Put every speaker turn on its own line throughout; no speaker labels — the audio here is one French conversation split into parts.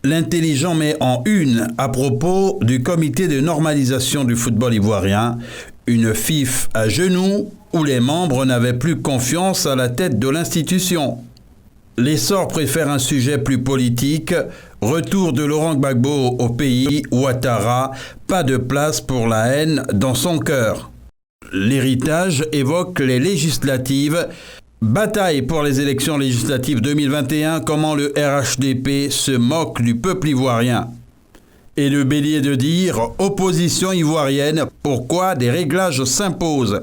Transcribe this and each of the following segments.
L'Intelligent met en une à propos du comité de normalisation du football ivoirien, une FIF à genoux où les membres n'avaient plus confiance à la tête de l'institution. L'essor préfère un sujet plus politique. Retour de Laurent Gbagbo au pays, Ouattara, pas de place pour la haine dans son cœur. L'héritage évoque les législatives. Bataille pour les élections législatives 2021, comment le RHDP se moque du peuple ivoirien. Et le Bélier de dire, opposition ivoirienne, pourquoi des réglages s'imposent.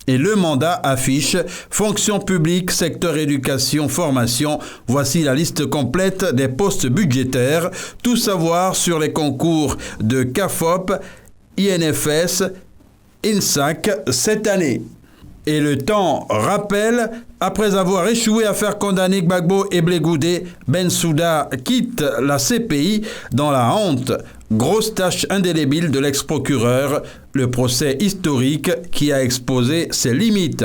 Et le mandat affiche fonction publique, secteur éducation, formation. Voici la liste complète des postes budgétaires. Tout savoir sur les concours de CAFOP, INFS, INSAC cette année. Et le Temps rappelle, après avoir échoué à faire condamner Gbagbo et Blé Goudé, Bensouda quitte la CPI dans la honte. Grosse tâche indélébile de l'ex-procureur, le procès historique qui a exposé ses limites.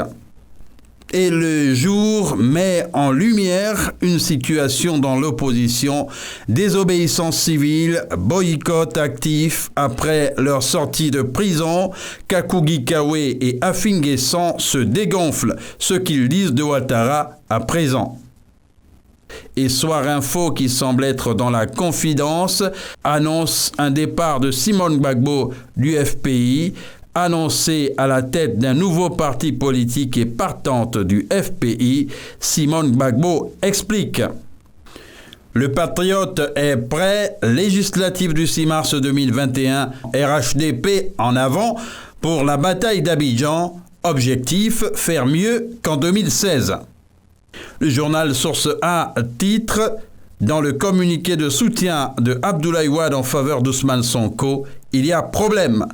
Et le Jour met en lumière une situation dans l'opposition, désobéissance civile, boycott actif après leur sortie de prison. Kakougi Kawe et Afinguessan se dégonflent, ce qu'ils disent de Ouattara à présent. Et Soir Info, qui semble être dans la confidence, annonce un départ de Simone Gbagbo du FPI, annoncée à la tête d'un nouveau parti politique et partante du FPI. Simone Gbagbo explique. Le Patriote est prêt, législative du 6 mars 2021, RHDP en avant pour la bataille d'Abidjan, objectif faire mieux qu'en 2016. Le journal Source A titre « Dans le communiqué de soutien de Abdoulaye Wade en faveur d'Ousmane Sonko, il y a problème ».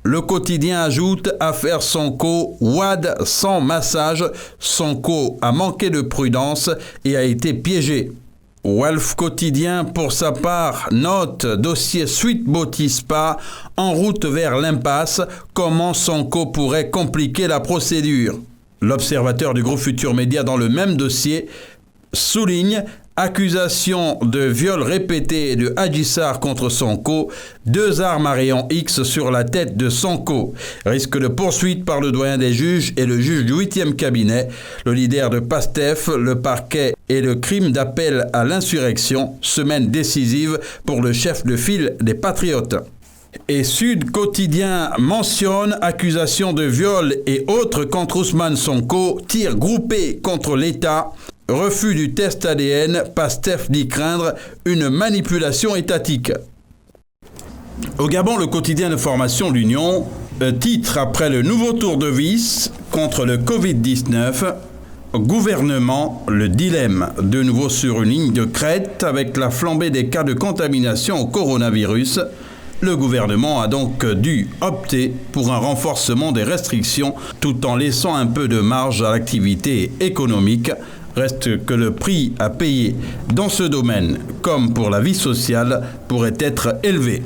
Le quotidien ajoute « Affaire Sonko, Wade sans massage, Sonko a manqué de prudence et a été piégé ». Walf Quotidien, pour sa part, note « Dossier Suite Bautispa, en route vers l'impasse, comment Sonko pourrait compliquer la procédure ». L'observateur du groupe Futur Média dans le même dossier souligne accusation de viol répété de Adji Sarr contre Sonko, 2 armes à rayon X sur la tête de Sonko. Risque de poursuite par le doyen des juges et le juge du 8e cabinet, le leader de PASTEF, le parquet et le crime d'appel à l'insurrection, semaine décisive pour le chef de file des Patriotes. Et Sud Quotidien mentionne accusation de viol et autres contre Ousmane Sonko, tir groupé contre l'État, refus du test ADN, Pastef dit craindre une manipulation étatique. Au Gabon, le quotidien d'information L'Union titre après le nouveau tour de vis contre le Covid-19, gouvernement, le dilemme, de nouveau sur une ligne de crête avec la flambée des cas de contamination au coronavirus. Le gouvernement a donc dû opter pour un renforcement des restrictions tout en laissant un peu de marge à l'activité économique. Reste que le prix à payer dans ce domaine, comme pour la vie sociale, pourrait être élevé.